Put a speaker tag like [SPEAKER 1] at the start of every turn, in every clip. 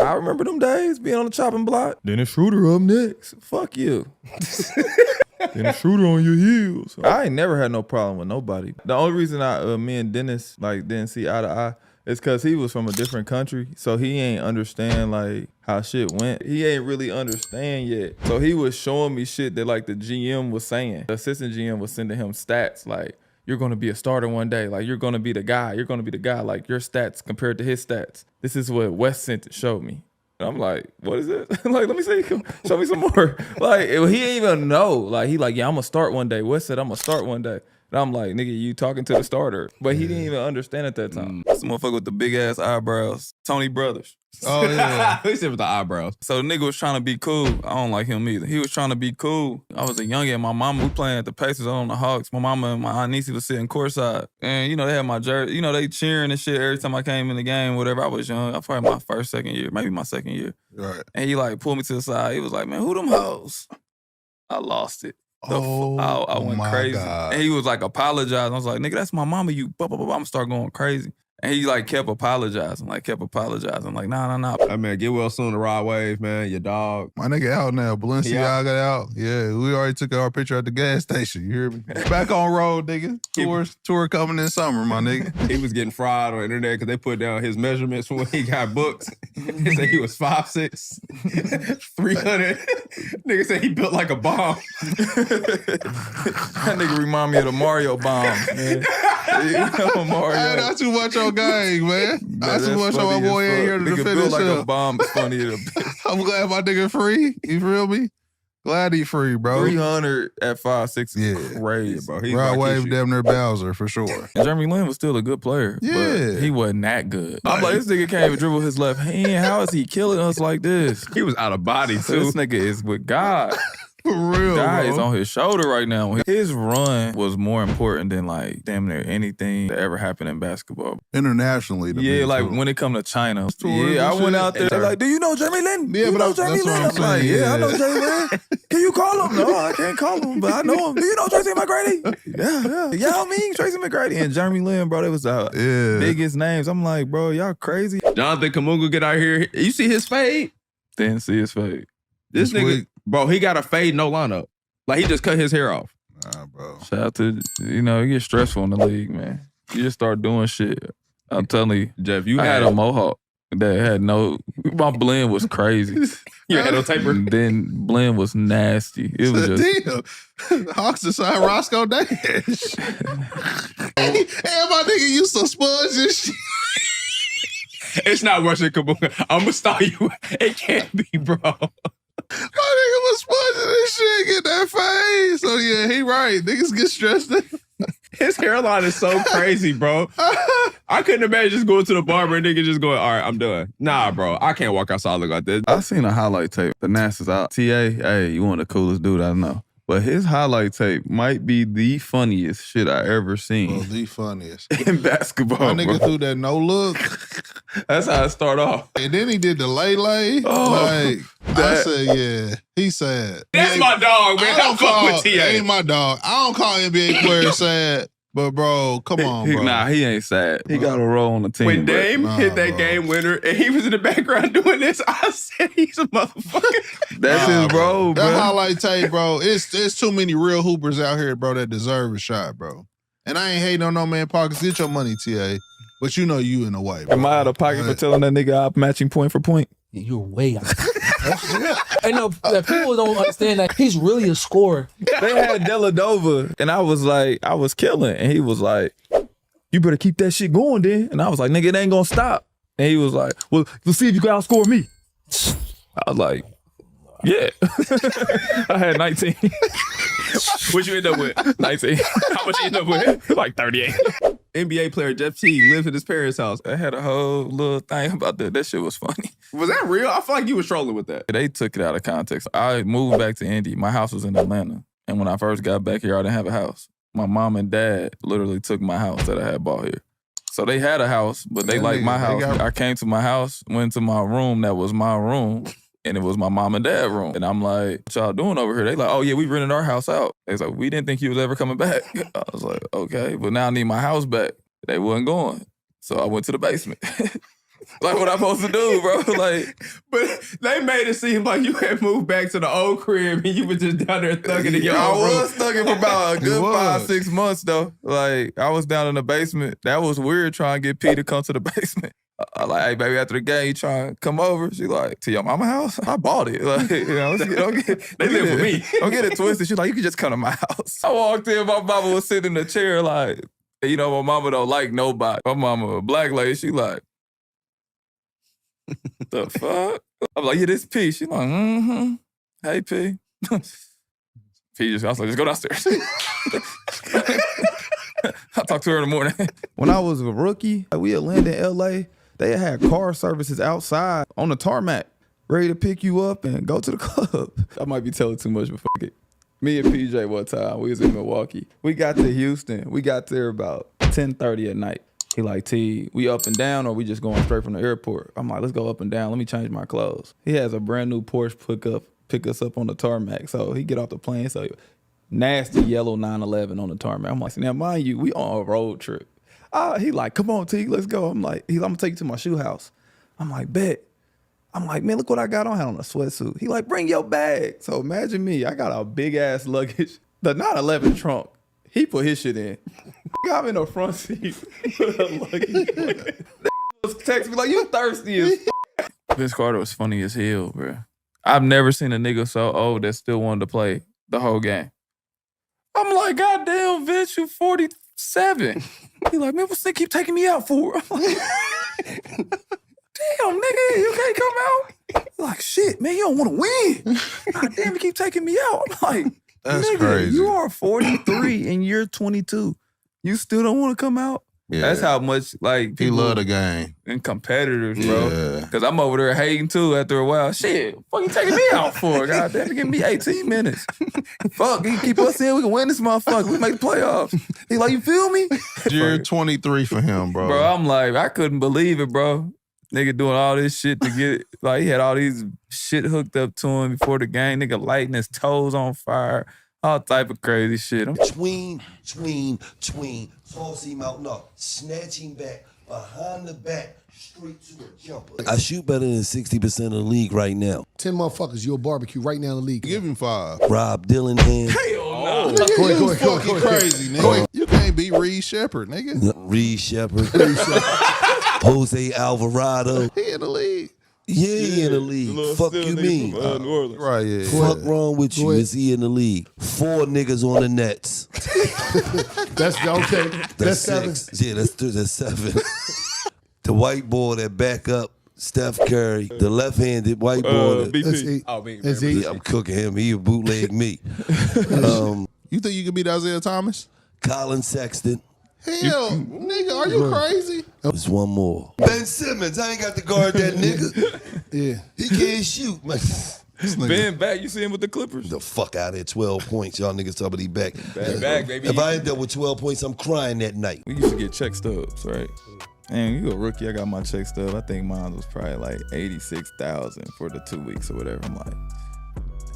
[SPEAKER 1] I remember them days being on the chopping block. Dennis Schroeder up next. Fuck you. Dennis Schroeder on your heels. I ain't never had no problem with nobody. The only reason me and Dennis like didn't see eye to eye is because he was from a different country, so he ain't understand like how shit went. He ain't really understand yet. So he was showing me shit that like the GM was saying. The assistant GM was sending him stats like, you're gonna be a starter one day. Like, you're gonna be the guy. You're gonna be the guy. Like, your stats compared to his stats. This is what West sent showed me. And I'm like, what is it? Like, let me see. Show me some more. Like, he didn't even know. Like, he like, yeah, I'm gonna start one day. West said I'm gonna start one day. And I'm like, nigga, you talking to the starter. But he didn't even understand at that time. This motherfucker with the big ass eyebrows. Tony Brothers.
[SPEAKER 2] Oh, yeah.
[SPEAKER 3] He said with the eyebrows.
[SPEAKER 1] So the nigga was trying to be cool. I don't like him either. He was trying to be cool. I was a youngin'. My mama, we playing at the Pacers on the Hawks. My mama and my aunt Niecy was sitting courtside. And, you know, they had my jersey. You know, they cheering and shit every time I came in the game, whatever. I was young. I probably my first, second year. Maybe my second year.
[SPEAKER 2] Right.
[SPEAKER 1] And he, like, pulled me to the side. He was like, man, who them hoes? I lost it. I went crazy.
[SPEAKER 2] God.
[SPEAKER 1] And he was like apologizing. I was like, nigga, that's my mama. You blah, blah, blah, blah. I'm gonna start going crazy. And he like kept apologizing. Like nah.
[SPEAKER 3] Hey man, get well soon to Rod Wave, man. Your dog.
[SPEAKER 2] My nigga out now. Balenciaga out. Yeah, we already took our picture at the gas station. You hear me? Back on road, nigga. Tour coming in summer, my nigga.
[SPEAKER 3] He was getting fried on the internet because they put down his measurements when he got booked. He said he was 5'6", 300. Nigga said he built like a bomb.
[SPEAKER 1] That nigga remind me of the Mario bombs, man. You know, Mario.
[SPEAKER 2] Hey, not too much on gang, man. Not too much on my boy in here to
[SPEAKER 1] nigga
[SPEAKER 2] defend
[SPEAKER 1] built like
[SPEAKER 2] himself.
[SPEAKER 1] a bomb is funny as a bitch.
[SPEAKER 2] I'm glad my nigga free. You feel me? Glad he free, bro.
[SPEAKER 1] 300 at 5'6" is
[SPEAKER 2] Yeah.
[SPEAKER 1] crazy.
[SPEAKER 3] Yeah, bro. He's
[SPEAKER 2] Rod
[SPEAKER 3] like
[SPEAKER 2] Wave damn near Bowser for sure.
[SPEAKER 1] And Jeremy Lin was still a good player,
[SPEAKER 2] Yeah.
[SPEAKER 1] but he wasn't that good. I'm like, this nigga can't even dribble his left hand. How is he killing us like this?
[SPEAKER 3] He was out of body too.
[SPEAKER 1] This nigga is with God.
[SPEAKER 2] For real,
[SPEAKER 1] God
[SPEAKER 2] bro.
[SPEAKER 1] is on his shoulder right now. His run was more important than like damn near anything that ever happened in basketball.
[SPEAKER 2] Internationally. to
[SPEAKER 1] Yeah,
[SPEAKER 2] me,
[SPEAKER 1] like
[SPEAKER 2] too.
[SPEAKER 1] when it come to China.
[SPEAKER 2] Tours
[SPEAKER 1] Yeah, I
[SPEAKER 2] and
[SPEAKER 1] went
[SPEAKER 2] shit.
[SPEAKER 1] out there. They're like, do you know Jeremy Lin?
[SPEAKER 2] Yeah,
[SPEAKER 1] you
[SPEAKER 2] but
[SPEAKER 1] know
[SPEAKER 2] that's
[SPEAKER 1] Jeremy
[SPEAKER 2] what
[SPEAKER 1] Lin?
[SPEAKER 2] I'm
[SPEAKER 1] I'm like,
[SPEAKER 2] saying,
[SPEAKER 1] yeah, I know
[SPEAKER 2] yeah.
[SPEAKER 1] Jeremy Lin. Can you call him? No, I can't call him, but I know him. Do you know Tracy McGrady? Yeah. Y'all mean Tracy McGrady and Jeremy Lin, bro. They was the biggest names. I'm like, bro, y'all crazy.
[SPEAKER 3] Jonathan Kamunga get out here. You see his fade?
[SPEAKER 1] Didn't see his fade.
[SPEAKER 3] This
[SPEAKER 2] This
[SPEAKER 3] nigga,
[SPEAKER 2] week?
[SPEAKER 3] bro, he got a fade, no lineup. Like, he just cut his hair off.
[SPEAKER 2] Nah, bro.
[SPEAKER 1] Shout out to, you know, it gets stressful in the league, man. You just start doing shit. I'm telling you,
[SPEAKER 3] Jeff, you
[SPEAKER 1] I had a mohawk that had my blend was crazy.
[SPEAKER 3] You had no taper?
[SPEAKER 1] Then blend was nasty. It was just,
[SPEAKER 2] Damn. Hawks decide Roscoe Dash. Hey, my nigga used to sponge this shit.
[SPEAKER 3] It's not Russian Kamunga. I'm gonna stop you. It can't be, bro.
[SPEAKER 2] My nigga was sponging this shit, get that face. So yeah, he right. Niggas get stressed out.
[SPEAKER 3] His hairline is so crazy, bro. I couldn't imagine just going to the barber and nigga just going, all right, I'm done. Nah, bro, I can't walk outside looking like this.
[SPEAKER 1] I seen a highlight tape. The NASA's out. TA, hey, you one of the coolest dude I know. But his highlight tape might be the funniest shit I ever seen
[SPEAKER 2] Bro, the funniest.
[SPEAKER 1] in basketball,
[SPEAKER 2] My nigga
[SPEAKER 1] bro.
[SPEAKER 2] threw that no look.
[SPEAKER 1] That's how it start off.
[SPEAKER 2] And then he did the lay.
[SPEAKER 1] Oh,
[SPEAKER 2] like, I
[SPEAKER 1] that-
[SPEAKER 2] said, yeah, he sad.
[SPEAKER 3] That's
[SPEAKER 2] Yeah,
[SPEAKER 3] my dog, man.
[SPEAKER 2] I don't
[SPEAKER 3] fuck
[SPEAKER 2] call,
[SPEAKER 3] with TA.
[SPEAKER 2] ain't my dog. I don't call NBA players sad, but bro, come on, bro.
[SPEAKER 1] Nah, he ain't sad. He got a role on the team.
[SPEAKER 3] When
[SPEAKER 1] but-
[SPEAKER 3] Dame
[SPEAKER 2] Nah,
[SPEAKER 3] hit that
[SPEAKER 2] bro.
[SPEAKER 3] game winner and he was in the background doing this, I said he's a motherfucker.
[SPEAKER 1] That's his role,
[SPEAKER 2] That
[SPEAKER 1] bro.
[SPEAKER 2] highlight tape, bro. It's too many real hoopers out here, bro, that deserve a shot, bro. And I ain't hating on no man pockets. Get your money, TA. But you know you in the way, bro.
[SPEAKER 1] Am I out of pocket for telling that nigga I'm matching point for point?
[SPEAKER 4] You're way out. I know that people don't understand that he's really a scorer.
[SPEAKER 1] They had Deladova, and I was like, I was killing. And he was like, you better keep that shit going then. And I was like, nigga, it ain't gonna stop. And he was like, well, let's see if you can outscore me. I was like, yeah. I had 19.
[SPEAKER 3] What you end up with?
[SPEAKER 1] 19.
[SPEAKER 3] How much you end up with?
[SPEAKER 1] Like 38.
[SPEAKER 3] NBA player Jeff Teague lives at his parents' house.
[SPEAKER 1] I had a whole little thing about that. That shit was funny.
[SPEAKER 3] Was that real? I feel like you was trolling with that.
[SPEAKER 1] They took it out of context. I moved back to Indy. My house was in Atlanta. And when I first got back here, I didn't have a house. My mom and dad literally took my house that I had bought here. So they had a house, but they liked my house. I came to my house, went to my room that was my room, and it was my mom and dad room. And I'm like, what y'all doing over here? They like, oh yeah, we rented our house out. They was like, we didn't think you was ever coming back. I was like, okay, but now I need my house back. They wasn't going. So I went to the basement. Like, what I'm supposed to do, bro? Like,
[SPEAKER 3] But they made it seem like you had moved back to the old crib and you were just down there thugging in your
[SPEAKER 1] I
[SPEAKER 3] own room.
[SPEAKER 1] was thugging for about a good
[SPEAKER 2] was.
[SPEAKER 1] 5-6 months, though. Like, I was down in the basement. That was weird trying to get P to come to the basement. I like, hey, baby, after the game, you trying to come over? She like, to your mama house? I bought it. Like, you know,
[SPEAKER 3] They live with me.
[SPEAKER 1] Don't get it twisted. She's like, you can just come to my house. I walked in, my mama was sitting in the chair like, you know, my mama don't like nobody. My mama, a black lady, she like, the fuck? I'm like, yeah, this P. She like, hey, P. P just, I was like, just go downstairs. I'll talk to her in the morning. When I was a rookie, we had landed in LA. They had car services outside on the tarmac, ready to pick you up and go to the club. I might be telling too much, but fuck it. Me and PJ one time, we was in Milwaukee. We got to Houston. We got there about 10:30 at night. He like, T, we up and down or we just going straight from the airport? I'm like, let's go up and down. Let me change my clothes. He has a brand new Porsche pick us up on the tarmac. So he get off the plane. So nasty yellow 911 on the tarmac. I'm like, now mind you, we on a road trip. He like, come on, Teague, let's go. I'm like, I'm gonna take you to my shoe house. I'm like, bet. I'm like, man, look what I got on. I had on a sweatsuit. He like, bring your bag. So imagine me, I got a big ass luggage, the 911 trunk. He put his shit in. I'm in the front seat with a luggage. Was text me like, you thirsty as Vince Carter was funny as hell, bro. I've never seen a nigga so old that still wanted to play the whole game. I'm like, goddamn, Vince, you 47. He like, man, what's they keep taking me out for? I'm like, damn, nigga, you can't come out? He like, shit, man, you don't want to win. God damn, you keep taking me out. I'm like,
[SPEAKER 2] That's
[SPEAKER 1] nigga,
[SPEAKER 2] crazy.
[SPEAKER 1] you are 43 and you're 22. You still don't want to come out?
[SPEAKER 2] Yeah.
[SPEAKER 1] That's how much, like,
[SPEAKER 2] He
[SPEAKER 1] people
[SPEAKER 2] love the game.
[SPEAKER 1] and competitors, bro.
[SPEAKER 2] Yeah.
[SPEAKER 1] Because I'm over there hating, too, after a while. Shit, fuck you taking me out for? God damn, you give me 18 minutes. Fuck, you keep us in, we can win this motherfucker. We make the playoffs. He like, you feel me?
[SPEAKER 2] Year 23 for him, bro.
[SPEAKER 1] Bro, I'm like, I couldn't believe it, bro. Nigga doing all this shit to get it. Like, he had all these shit hooked up to him before the game. Nigga lighting his toes on fire. All type of crazy shit.
[SPEAKER 5] Tween, toss him out, no, snatch him back, behind the back, straight to a jumper. I shoot better than 60% of the league right now.
[SPEAKER 6] 10 motherfuckers, you'll barbecue right now in the league.
[SPEAKER 2] Give him 5.
[SPEAKER 5] Rob Dylan and
[SPEAKER 6] Go ahead,
[SPEAKER 2] You fucking crazy, nigga. You can't beat Reed Shepherd, nigga.
[SPEAKER 5] Reed Shepherd, Jose Alvarado.
[SPEAKER 2] He in the league.
[SPEAKER 5] Yeah, he in the league. Fuck you mean?
[SPEAKER 1] New Orleans.
[SPEAKER 2] Right, yeah.
[SPEAKER 5] Fuck wrong with you? Is he in the league? 4 niggas on the Nets.
[SPEAKER 6] That's okay. That's 7.
[SPEAKER 5] 6. Yeah, that's 7. The white boy that back up Steph Curry, the left-handed white boy.
[SPEAKER 6] That's
[SPEAKER 1] BP.
[SPEAKER 6] 8.
[SPEAKER 3] Oh, me,
[SPEAKER 6] That's
[SPEAKER 3] man.
[SPEAKER 6] 8.
[SPEAKER 5] Yeah, I'm cooking him. He a bootleg me.
[SPEAKER 2] You think you can beat Isaiah Thomas?
[SPEAKER 5] Colin Sexton.
[SPEAKER 2] Hell, nigga, are you crazy?
[SPEAKER 5] There's one more. Ben Simmons. I ain't got to guard that nigga.
[SPEAKER 6] Yeah.
[SPEAKER 5] He can't shoot, man.
[SPEAKER 1] Ben back, you see him with the Clippers?
[SPEAKER 5] The fuck out of there, 12 points. Y'all niggas talking about he back.
[SPEAKER 3] Back, baby.
[SPEAKER 5] If I end up with 12 points, I'm crying that night.
[SPEAKER 1] We used to get check stubs, right? And you a rookie, I got my check stub. I think mine was probably like 86,000 for the 2 weeks or whatever. I'm like,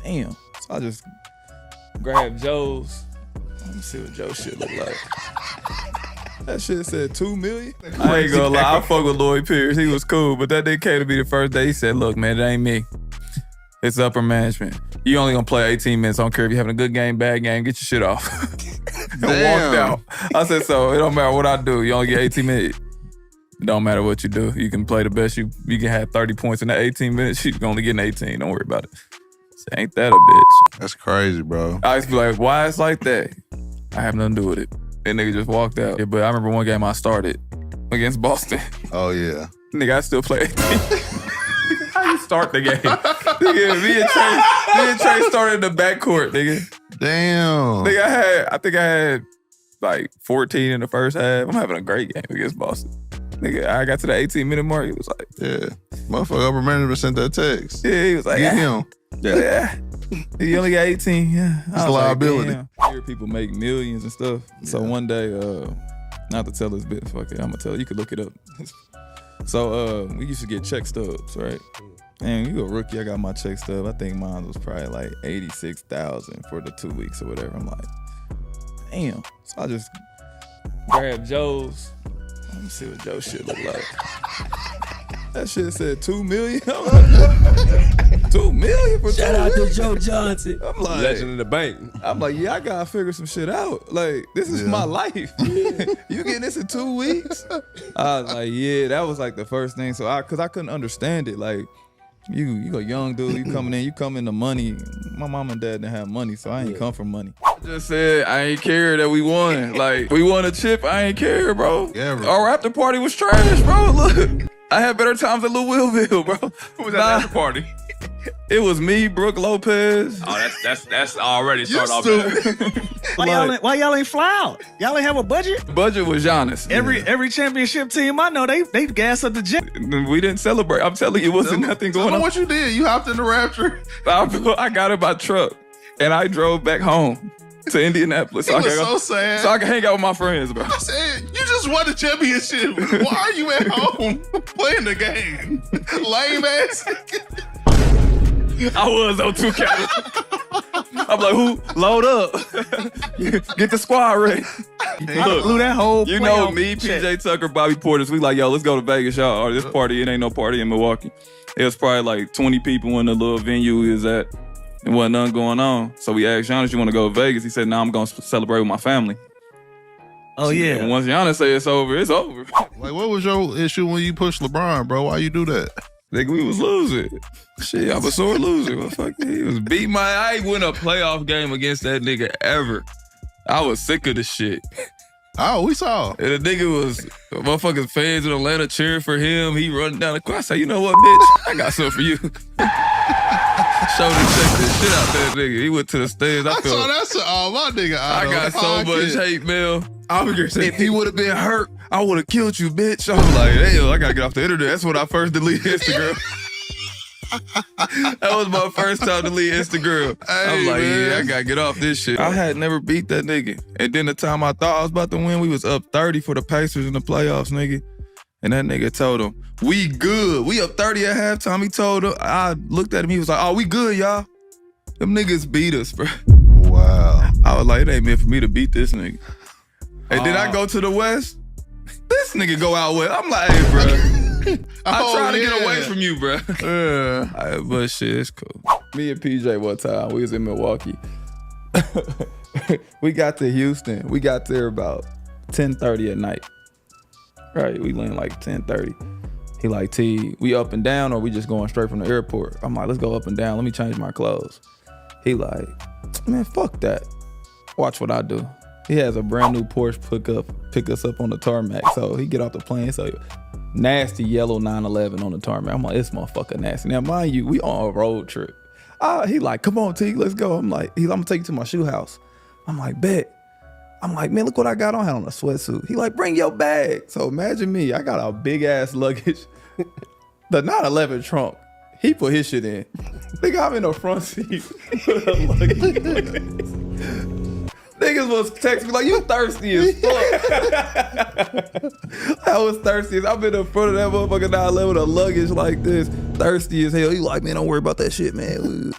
[SPEAKER 1] damn. So I just grabbed Joe's. Let me see what Joe's shit look like. That shit said 2 million. I ain't gonna lie, I fuck with Lloyd Pierce. He was cool, but that day came to me the first day. He said, look, man, it ain't me. It's upper management. You only gonna play 18 minutes. I don't care if you're having a good game, bad game. Get your shit off. And walked out. I said, so it don't matter what I do. You only get 18 minutes. It don't matter what you do. You can play the best. You can have 30 points in that 18 minutes. You can only get an 18. Don't worry about it. So ain't that a bitch?
[SPEAKER 2] That's crazy, bro.
[SPEAKER 1] I used to be like, why it's like that? I have nothing to do with it. And nigga just walked out. Yeah, but I remember one game I started against Boston.
[SPEAKER 2] Oh, yeah.
[SPEAKER 1] Nigga, I still play 18. How you start the game? Nigga, me and Trey started in the backcourt, nigga.
[SPEAKER 2] Damn.
[SPEAKER 1] Nigga, I think I had like 14 in the first half. I'm having a great game against Boston. Nigga, I got to the 18-minute mark. He was like,
[SPEAKER 2] Yeah. Motherfucker, upper management sent that text.
[SPEAKER 1] yeah, he was like,
[SPEAKER 2] Get
[SPEAKER 1] yeah.
[SPEAKER 2] him.
[SPEAKER 1] Yeah. You only got 18. Yeah.
[SPEAKER 2] It's a liability.
[SPEAKER 1] I hear people make millions and stuff. So one day, not to tell this bit, fuck it, I'm gonna tell you. You could look it up. So we used to get check stubs, right? And you a rookie, I got my check stub. I think mine was probably like 86,000 for the 2 weeks or whatever. I'm like, damn. So I just grabbed Joe's. Let me see what Joe's shit look like. That shit said 2 million. I'm like, 2 million for
[SPEAKER 5] Shout out to Joe Johnson.
[SPEAKER 1] I'm like,
[SPEAKER 3] Legend of the bank.
[SPEAKER 1] I'm like, yeah, I gotta figure some shit out. Like, this is my life. You getting this in 2 weeks? I was like, yeah, that was like the first thing. So cause I couldn't understand it. Like, you a young dude, you come into money. My mom and dad didn't have money, so I ain't come from money. I just said I ain't care that we won. Like, we won a chip, I ain't care, bro.
[SPEAKER 2] Yeah, bro.
[SPEAKER 1] Our after party was trash, bro. Look, I had better times at Lil Willville, bro.
[SPEAKER 3] Who was at the after party?
[SPEAKER 1] It was me, Brooke Lopez.
[SPEAKER 3] Oh, that's already
[SPEAKER 2] You
[SPEAKER 3] started off
[SPEAKER 2] stupid.
[SPEAKER 3] bad.
[SPEAKER 7] Why y'all ain't fly out? Y'all ain't have a budget?
[SPEAKER 1] The budget was Giannis.
[SPEAKER 7] Every championship team I know, they gas up the jet.
[SPEAKER 1] We didn't celebrate. I'm telling you, it wasn't nothing
[SPEAKER 2] Tell
[SPEAKER 1] going
[SPEAKER 2] me
[SPEAKER 1] on.
[SPEAKER 2] what you did. You hopped in the Raptor.
[SPEAKER 1] I got in my truck and I drove back home to Indianapolis
[SPEAKER 2] He was so sad.
[SPEAKER 1] so I can hang out with my friends, bro.
[SPEAKER 2] I said, you just won the championship. Why are you at home playing the game? Lame ass.
[SPEAKER 1] I was on 2K. I'm like, who? Load up. Get the squad ready.
[SPEAKER 7] I blew that whole
[SPEAKER 1] You know
[SPEAKER 7] playoff
[SPEAKER 1] me,
[SPEAKER 7] check.
[SPEAKER 1] PJ Tucker, Bobby Portis. We like, yo, let's go to Vegas, y'all. Or this party, it ain't no party in Milwaukee. It was probably like 20 people in the little venue we was at. And wasn't nothing going on. So we asked Giannis, you want to go to Vegas? He said, nah, I'm going to celebrate with my family.
[SPEAKER 7] Oh yeah.
[SPEAKER 1] And once Giannis say it's over, it's over.
[SPEAKER 2] Like, what was your issue when you pushed LeBron, bro? Why you do that?
[SPEAKER 1] Nigga, we was losing. Shit, I was a sore loser. Well, fuck it. He was beating my... I ain't win a playoff game against that nigga ever. I was sick of the shit.
[SPEAKER 2] Oh, we saw.
[SPEAKER 1] And the nigga was... Motherfuckers fans in Atlanta cheering for him. He running down the court. I said, you know what, bitch? I got something for you. Showed and checked the shit out that nigga. He went to the stairs.
[SPEAKER 2] I saw that shit. Oh, my nigga.
[SPEAKER 1] I got so much hate mail.
[SPEAKER 3] If
[SPEAKER 1] He would have been hurt, I would have killed you, bitch. I was like, damn, I gotta get off the internet. That's when I first deleted Instagram. That was my first time deleting Instagram. I was like,
[SPEAKER 2] man.
[SPEAKER 1] yeah, I gotta get off this shit. I had never beat that nigga. And then the time I thought I was about to win, we was up 30 for the Pacers in the playoffs, nigga. And that nigga told him, we good. We up 30 at halftime. He told him, I looked at him, he was like, oh, we good, y'all. Them niggas beat us, bro.
[SPEAKER 2] Wow.
[SPEAKER 1] I was like, it ain't meant for me to beat this nigga. And then I go to the West. This nigga go out west. I'm like, hey, bro. I tried to get away from you, bro.
[SPEAKER 2] Yeah.
[SPEAKER 1] But shit, it's cool. Me and PJ one time, we was in Milwaukee. We got to Houston. We got there about 10:30 at night. Right, we leaned like 10:30. He like, Teague, we up and down or we just going straight from the airport? I'm like, let's go up and down. Let me change my clothes. He like, man, fuck that. Watch what I do. He has a brand new Porsche pick us up on the tarmac. So he get off the plane. So nasty yellow 911 on the tarmac. I'm like, this motherfucker nasty. Now, mind you, we on a road trip. He like, come on, Teague, let's go. I'm like, I'm gonna take you to my shoe house. I'm like, bet. I'm like, man, look what I got on. I had on a sweatsuit. He like, bring your bag. So imagine me. I got a big ass luggage. The 911 trunk. He put his shit in. Nigga, I'm in the front seat with a luggage. Niggas was texting me like, you thirsty as fuck. I was thirsty as I'm in the front of that motherfucking 911 with a luggage like this. Thirsty as hell. He like, man, don't worry about that shit, man.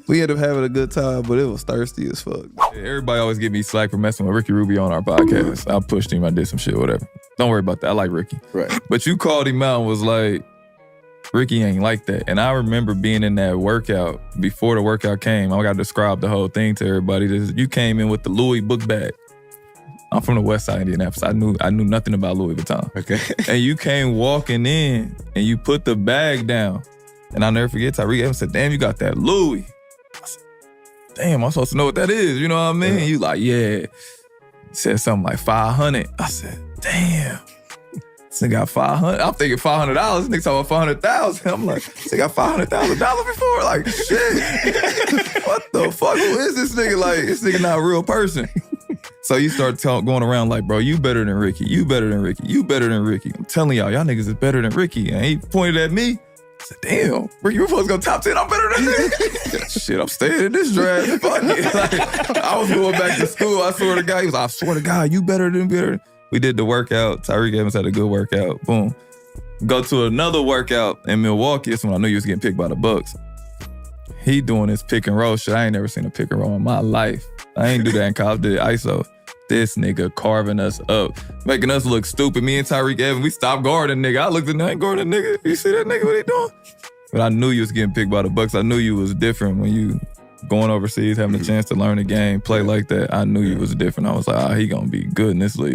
[SPEAKER 1] We ended up having a good time, but it was thirsty as fuck. Everybody always give me slack for messing with Ricky Rubio on our podcast. I pushed him, I did some shit, whatever. Don't worry about that. I like Ricky.
[SPEAKER 5] Right.
[SPEAKER 1] But you called him out and was like, Ricky ain't like that. And I remember being in that workout, before the workout came, I got to describe the whole thing to everybody. You came in with the Louis book bag. I'm from the west side of Indianapolis. I knew nothing about Louis Vuitton.
[SPEAKER 3] Okay.
[SPEAKER 1] And you came walking in and you put the bag down. And I'll never forget, Tyreek Evans said, damn, you got that Louis. I said, damn, I'm supposed to know what that is. You know what I mean? Yeah. You like, yeah. He said something like 500. I said, damn. This nigga got 500. I'm thinking $500. This nigga talking about 500,000. I'm like, this nigga got $500,000 before? Like, shit. What the fuck? Who is this nigga? Like, this nigga not a real person. So you start going around like, bro, you better than Ricky. You better than Ricky. You better than Ricky. I'm telling y'all niggas is better than Ricky. And he pointed at me. I said, damn, Ricky, we're supposed to go top 10. I'm better than him. Shit, I'm staying in this draft. Fuck it. Like, I was going back to school. I swear to God. He was like, I swear to God, you better than better. We did the workout. Tyreek Evans had a good workout. Boom. Go to another workout in Milwaukee. That's when I knew he was getting picked by the Bucks. He doing his pick and roll shit. I ain't never seen a pick and roll in my life. I ain't do that in college. I did ISO. This nigga carving us up, making us look stupid. Me and Tyreek Evans, we stopped guarding nigga. I looked at him, I ain't guarding nigga. You see that nigga, what he doing? But I knew you was getting picked by the Bucks. I knew you was different when you going overseas, having a chance to learn the game, play like that. I knew you was different. I was like, he gonna be good in this league.